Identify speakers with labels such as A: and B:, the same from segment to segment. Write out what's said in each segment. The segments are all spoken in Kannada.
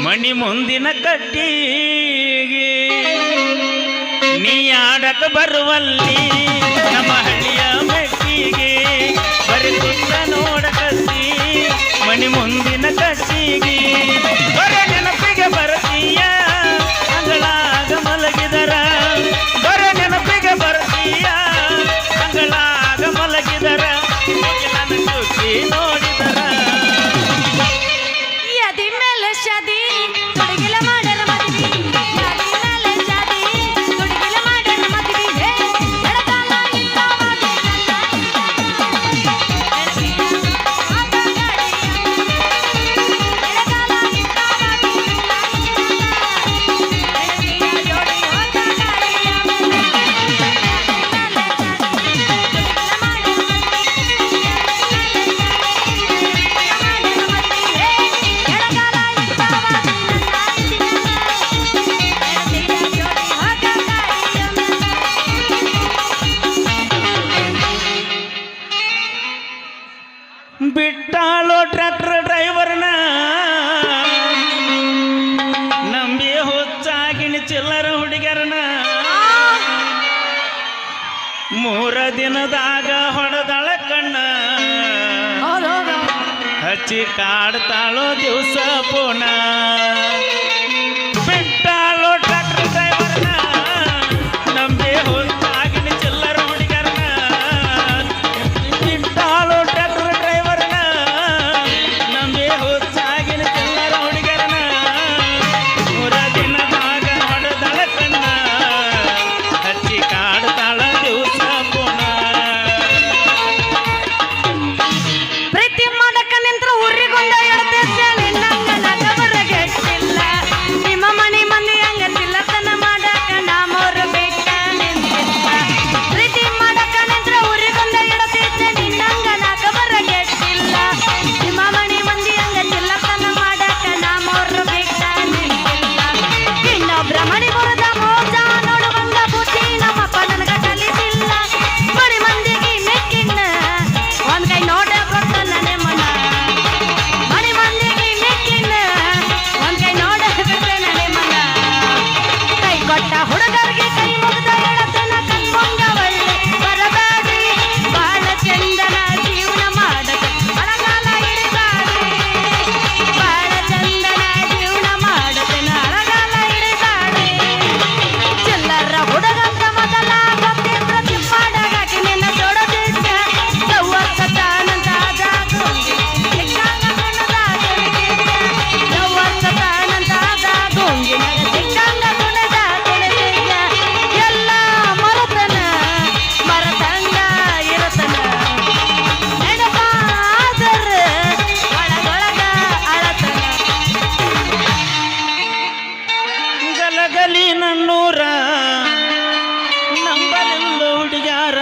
A: ಮಣಿ ಮುಂದಿನ ಕಟ್ಟಿಗೆ ನೀ ಆಡಕ ಬರುವಲ್ಲಿ ನಮ್ಮ ಹಳ್ಳಿಯ ಮೆಟ್ಟಿಗೆ ಬರಿತಿದ್ದ ನೋಡಕತ್ತಿ ಮಣಿ ಮುಂದಿನ ಕಟ್ಟಿಗೆ ಬರ ನೆನಪಿಗೆ ಬರತೀಯ ಅಂಗಳಾಗ ಮಲಗಿದರ ಬರ ನೆನಪಿಗೆ ಬರತೀಯ ಅಂಗಳಾಗ ಮಲಗಿದರ ನನ್ನ ಚುಕ್ಕಿ ನೋಡಿದರ ಬಿಟ್ಟಾಳೋ ಟ್ರ್ಯಾಕ್ಟರ್ ಡ್ರೈವರ್ನ ನಂಬಿ ಹುಚ್ಚಾಗಿನ ಚಿಲ್ಲರ ಹುಡುಗರನ 3 ದಿನದಾಗ ಹೊಡೆದಳ ಕಣ್ಣ ಹಚ್ಚಿ ಕಾಡ್ತಾಳೋ ದಿವಸ ಪೋಣ ಬಿಟ್ಟಾಳೋ ಟ್ರ್ಯಾಕ್ಟರ್ ಡ್ರೈವರ್ನ ನಂಬಿ ಹುಚ್ಚಾಗಿನ ಚಿಲ್ಲರ ಹುಡುಗರನ ಬಿಟ್ಟಾಳೋ ಟ್ರ್ಯಾಕ್ಟರ್ ನನ್ನೂರ ನಂಬಲೆಲ್ಲೋ ಹುಡುಗ್ಯಾರ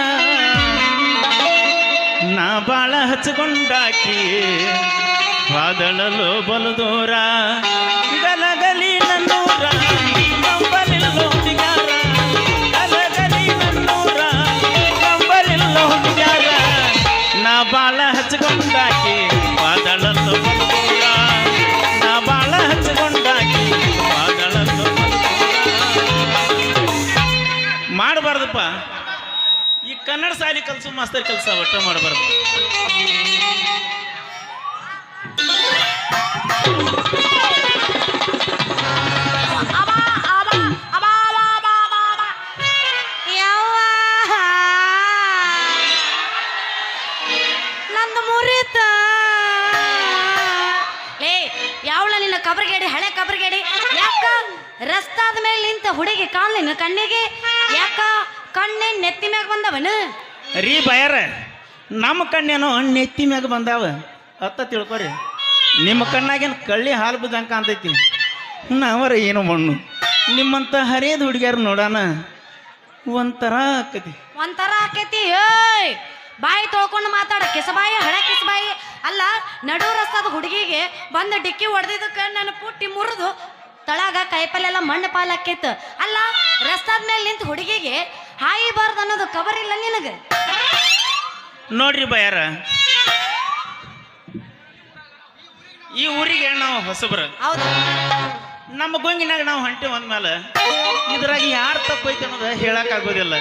A: ನಾ ಬಾಳ ಹಚ್ಕೊಂಡಾಕಿ ವಾದಳಲು ಬಲು ದೂರ ಗಲಗಲಿ ನನ್ನೂರ ನಂಬಲೆಲ್ಲೋ ಹುಡುಗ್ಯಾರ ಗಲಗಲಿ ನನ್ನೂರ ನಂಬಲೆಲ್ಲೋ ಹುಡುಗ್ಯಾರ ನಾ ಬಾಳ ಹಚ್ಕೊಂಡಾಕಿ ವಾದಳಲು ಬಲು ದೂರ ನಾ ಬಾಳ ಹಚ್ಕೊಂಡಾಕಿ ವಾದಳಲು ಮಾಡಬಾರ್ದಪ್ಪ ಈ ಕನ್ನಡ ಶಾಲೆ ಕಲಿಸು ಮಾಸ್ತರ್ ಕೆಲಸ ಒಟ್ಟ ಮಾಡಬಾರ್ದು
B: ನಂದು ಮುರಿತ ಯಾವಳ ನಿನ್ನ ಕಬರ್ಗೇಡಿ ಹಳೆ ಕಬರ್ಗೇಡಿ ಯಾಕ ರಸ್ತಾದ ಮೇಲೆ ನಿಂತ ಹುಡುಗಿ ಕಾಣ್ಲಿನ ಕಣ್ಣಿಗೆ ಯಾಕ ಕಣ್ಣೆ ನೆತ್ತಿ ಮ್ಯಾಗ ಬಂದವನು
A: ರೀ ಬಯರ ನಮ್ಮ ಕಣ್ಣೇನೋ ನೆತ್ತಿ ಮ್ಯಾಗ ಬಂದಾವ ಅತ್ತ ತಿಳ್ಕೊರಿ ನಿಮ್ಮ ಕಣ್ಣಾಗೇನು ಕಳ್ಳಿ ಹಾಲು ಬಿದ್ದಂಕ ಅಂತೈತಿ ನಾವರ ಏನು ಮಣ್ಣು ನಿಮ್ಮಂತ ಹರಿಯದ ಹುಡುಗಿಯಾರ ನೋಡೋಣ ಒಂಥರ
B: ಆಕೈತಿ ಏಯ್ ಬಾಯಿ ತೊಳ್ಕೊಂಡು ಮಾತಾಡ ಕಿಸಬಾಯಿ ಹಳೆ ಕಿಸಬಾಯಿ ಅಲ್ಲ ನಡು ರಸ್ತಾದ ಹುಡುಗಿಗೆ ಬಂದು ಡಿಕ್ಕಿ ಹೊಡೆದಿದ್ದಕ್ಕೆ ನನ್ನ ಪುಟ್ಟಿ ಮುರಿದು ತಳಾಗ ಕೈಪಲ್ಲೆಲ್ಲ ಮಣ್ಣು ಪಾಲಾಕೈತ ಅಲ್ಲ ರಸ್ತಾದ ಮೇಲೆ ನಿಂತ ಹುಡುಗಿಗೆ ಹಾಯಿಬಾರ್ದು ಅನ್ನೋದು ಕಬರ್ ಇಲ್ಲ ನಿನಗೆ
A: ನೋಡ್ರಿ ಬಯಾರ ಈ ಊರಿಗೆ ನಾವು ಹೊಸಬ್ರ
B: ಹೌದು
A: ನಮ್ಮ ಗೊಂಗಿನಾಗ ನಾವು ಹೊಂಟೇವ್ ಅಂದ್ಮೇಲೆ ಇದ್ರಾಗ ಯಾರು ತಪ್ಪೈತೆ ಅನ್ನೋದು ಹೇಳಕ್ ಆಗೋದಿಲ್ಲ.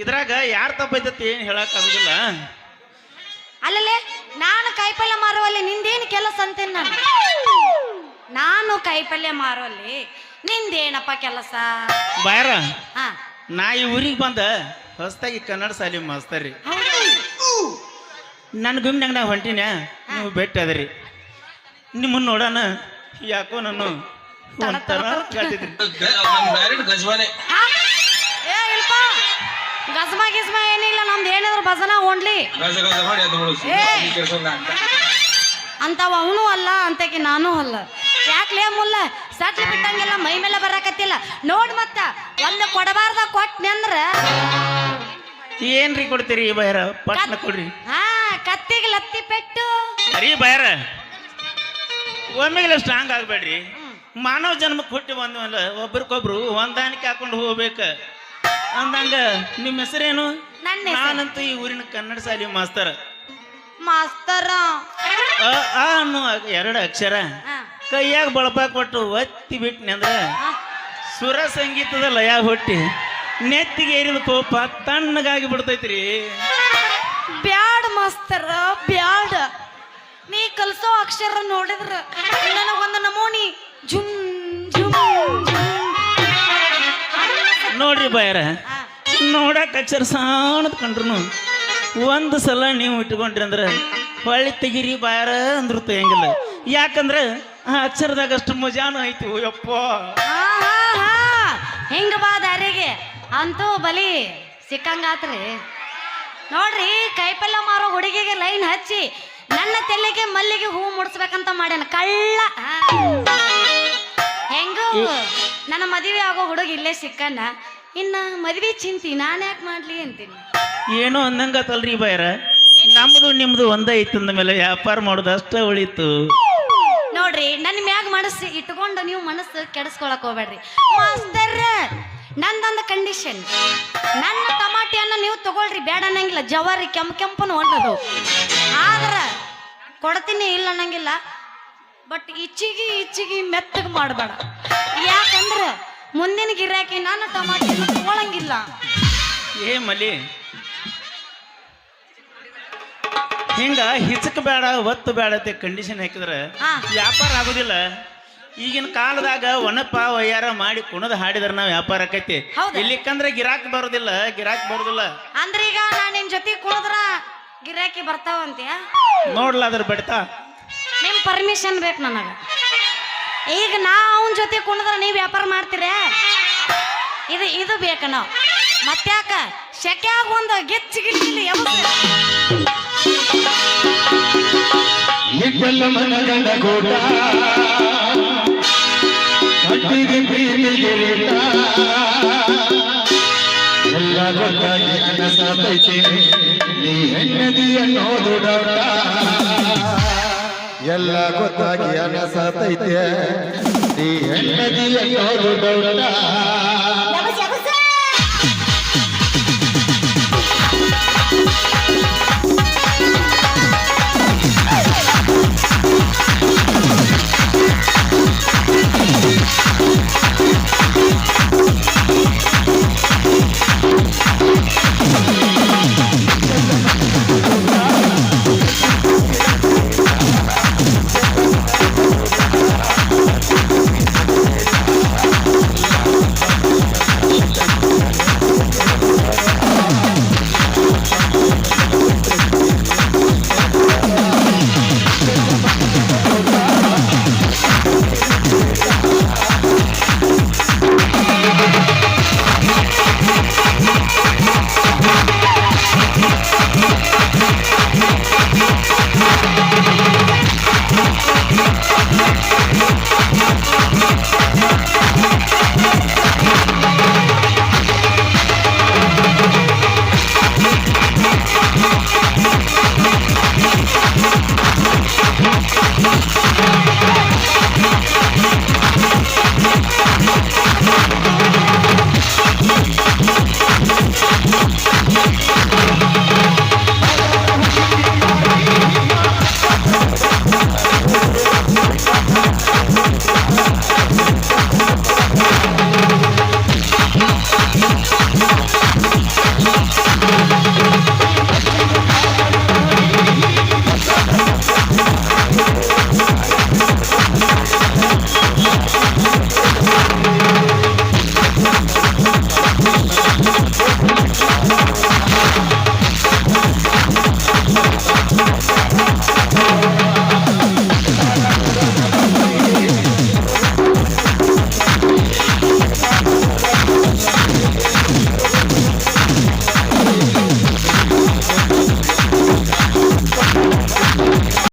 A: ಇದ್ರಾಗ ಯಾರು ತಪ್ಪೈತತಿ ಏನು ಹೇಳಕ್ ಆಗೋದಿಲ್ಲ.
B: ಅಲ್ಲಲ್ಲೇ ನಾನು ಕಾಯಿಪಲ್ಯ ಮಾರುವಲ್ಲಿ ನಿಂದೇನು ಕೆಲಸ ಅಂತೇನೆ ನಾನು ಕಾಯಿಪಲ್ಯ ಮಾರುವಲ್ಲಿ ನಿಂದೇನಪ್ಪ ಕೆಲಸ?
A: ಬಾಯರ
B: ಹಾ
A: ನಾ ಈ ಊರಿಗೆ ಬಂದ ಹೊಸದಾಗಿ ಕನ್ನಡ ಶಾಲೆ ಮಾಸ್ತರಿ. ನನ್ನ ಗುಮ್ನಾಗ ನಾ ಹೊಂಟಿನ ನೀವು ಭೇಟಿ ಅದರಿ. ನಿಮ್ಮನ್ನ ನೋಡೋಣ ಯಾಕೋ ನಾನು ಒಂಥರ ಕಾಡ್ತಿದ್ರಿ.
B: ಹಾ? ಏ ಇಲ್ಪ ಗಜ್ಮ ಗಿಜ್ಮ ಏನಿಲ್ಲ, ನಮ್ದು ಏನಿದ್ರು ಭಜನ ಓಣ್ಲಿ ಅಂತಾವ. ಅವನು ಅಲ್ಲ ಅಂತಕಿ ನಾನು ಅಲ್ಲ. ಯಾಕ್ಲೇ ಮುಲ್ಲ ಸಟ್ಲಿ ಬಿಟ್ಟಂಗೆಲ್ಲ ಮೈ ಮೇಲೆ ಬರಾಕತ್ತಿಲ್ಲ ನೋಡ್. ಮತ್ತ ಒಂದು ಕೊಡಬಾರ್ದ ಕೊಟ್ನಿ ಅಂದ್ರ
A: ಏನ್ರಿ ಕೊಡ್ತೀರಿ ಬಾಯರ? ಪಟ್ನ ಕೊಡ್ರಿ.
B: ಹಾ ಕತ್ತಿಗೆ ಲತ್ತಿ ಪೆಟ್ಟು
A: ಅರಿ ಬಾಯರ ಒಮ್ಮೆಗೆಲ್ಲ ಸ್ಟ್ರಾಂಗ್ ಆಗ್ಬೇಡ್ರಿ. ಮಾನವ ಜನ್ಮಕ್ಕೆ ಹುಟ್ಟಿ ಬಂದ್ವಲ್ಲ ಒಬ್ರಿಗೊಬ್ರು ಹೊಂದಾಣಿಕೆ ಹಾಕೊಂಡು ಹೋಗ್ಬೇಕ ಅಂದಂಗ ನಿಮ್ಮ ಹೆಸರೇನು?
B: ನನ್ನ ಹೆಸರು?
A: ನಾನಂತೂ ಈ ಊರಿನ ಕನ್ನಡ ಶಾಲೆ ಮಾಸ್ತರ.
B: ಮಾಸ್ತರ
A: ಆ ಅನ್ನೋ 2 ಅಕ್ಷರ ಕೈಯಾಗ ಬಳಪ ಕೊಟ್ಟು ಒತ್ತಿ ಬಿಟ್ನಿ ಅಂದ್ರ ಸುರ ಸಂಗೀತದ ಲಯ ಹುಟ್ಟಿ ನೆತ್ತಿಗೆ ಏರಿದ ಕೋಪ ತಣ್ಣಗಾಗಿ ಬಿಡ್ತೈತ್ರಿ.
B: ಬ್ಯಾಡ ಮಾಸ್ತರ ಬ್ಯಾಡ. ನೀ ಕಲ್ಸೋ ಅಕ್ಷರ ನೋಡಿದ್ರ ನನಗೊಂದು ನಮೂನಿ ಜುಮ್ ಜುಮ್
A: ನೋಡ್ರಿ ಬಾಯರ, ನೋಡಕ್ ಅಕ್ಷರ ಸಾಣದ್ ಕಂಡ್ರು ಒಂದು ಸಲ ನೀವು ಇಟ್ಕೊಂಡ್ರಿ ಅಂದ್ರೆ ಹೊಳ್ಳಿ ತೆಗಿರಿ ಬಾಯರ ಅಂದ್ರು ತೆಗಿಯಂಗಿಲ್ಲ. ಯಾಕಂದ್ರೆ ಆ ಅಕ್ಷರದಾಗ ಅಷ್ಟು ಮಜಾನು ಐತಿ. ಯಪ್ಪ
B: ಹಿಂಗ ಬಾ ದಾರಿಗೆ ಅಂತೂ ಬಲಿ ಸಿಕ್ಕಂಗಾತ್ರಿ. ನೋಡ್ರಿ ಕಾಯಿಪಲ್ಯ ಮಾರೋ ಹುಡುಗಿಗೆ ಲೈನ್ ಹಚ್ಚಿ ನನ್ನ ತೆಲೆಗೆ ಮಲ್ಲಿಗೆ ಹೂ ಮುಡಿಸ್ಬೇಕಂತ ಮಾಡ್ಯಾನ ಕಳ್ಳ. ಹೆಂಗ ನನ್ನ ಮದುವೆ ಆಗೋ ಹುಡುಗ ಇಲ್ಲೇ ಸಿಕ್ಕನ, ಇನ್ನ ಮದ್ವಿ ಚಿಂತಿ ನಾನು ಯಾಕೆ ಮಾಡ್ಲಿ ಅಂತೀನಿ.
A: ಏನೋ ಅಂದಂಗತ್ತಲ್ರಿ ಬಾಯರ, ನಮ್ದು ನಿಮ್ದು ಒಂದ ಐತಂದ ಮೇಲೆ ವ್ಯಾಪಾರ ಮಾಡೋದು ಅಷ್ಟ ಉಳಿತು.
B: ನೋಡ್ರಿ ನನ್ನ ಮ್ಯಾಗ ಮನಸ್ಸು ಇಟ್ಕೊಂಡು ನೀವು ಮನಸ್ಸು ಕೆಡಿಸ್ಕೊಳಕ್ ಹೋಗ್ಬೇಡ್ರಿ ಮಾಸ್ತರ್. ನಂದೊಂದು ಕಂಡೀಷನ್, ನನ್ನ ಟಮಾಟಿಯನ್ನ ನೀವು ತಗೊಳ್ರಿ ಬೇಡ ಅನ್ನಂಗಿಲ್ಲ. ಜವಾರಿ ಕೆಂಪನು ಹೊಂಟದು ಆದ್ರ ಕೊಡ್ತೀನಿ ಇಲ್ಲ ಅನ್ನಂಗಿಲ್ಲ. ಬಟ್ ಇಚ್ಚಿಗಿ ಮೆತ್ತಗೆ ಮಾಡಬೇಡ. ಯಾಕಂದ್ರ ಮುಂದಿನ ಗಿರಾಕಿ ನನ್ನ ಟಮಾಟಿಯನ್ನು ತಗೊಳಂಗಿಲ್ಲ.
A: ಏ ಮಲಿ ಹಿಂಗ ಹಿಚಕ್ ಬೇಡ ಒತ್ತು ಬೇಡ ಅಂತ ಕಂಡೀಷನ್ ಹಾಕಿದ್ರ ವ್ಯಾಪಾರ ಆಗುದಿಲ್ಲ. ಈಗಿನ ಕಾಲದಾಗ ಒಣಪ ವಯ್ಯಾರ ಮಾಡಿ ಕುಣದ ಹಾಡಿದ್ರ ನಾವ್ ವ್ಯಾಪಾರ ಆಕೈತಿ. ಇಲ್ಲಿಕ್ಕಂದ್ರೆ ಗಿರಾಕ್ ಬರೋದಿಲ್ಲ.
B: ಅಂದ್ರೆ ಈಗ ನಾನ್ ನಿನ್ ಜೊತೆ ಕುಣದ್ರ ಗಿರಾಕಿ ಬರ್ತಾವಂತೀಯ?
A: ನೋಡ್ಲ ಅದ್ರ ಬಿಡ್ತಾ
B: ನಿಮ್ ಪರ್ಮಿಷನ್ ಬೇಕು ನನಗ. ಈಗ ನಾ ಅವನ ಜೊತೆ ಕುಣದ್ರ ನೀವ್ ವ್ಯಾಪಾರ ಮಾಡ್ತೀರ? ಇದು ಬೇಕ ನಾವು. ಮತ್ತ್ಯಾಕ ಶೆಕ್ಯಾಗ ಒಂದು ಗಿಚ್ಚಿಗಿಲ್ಲಿ
C: ಮನಗಂಡ ಕೂಟ ಕಟ್ಟಿಗೆ ಪ್ರೀತಿಗೆ ಎಲ್ಲ ಗೊತ್ತಾಗಿ ಅನಸಾತೈತೆ ನೀ ಹೆಣ್ಣದಿ ಅನ್ನೋದು ಡೌಟ. ಎಲ್ಲ ಗೊತ್ತಾಗಿ ಅನಸಾತೈತೆ ನೀ ಹೆಣ್ಣದಿ ಅನ್ನೋದು ಡೌಟ.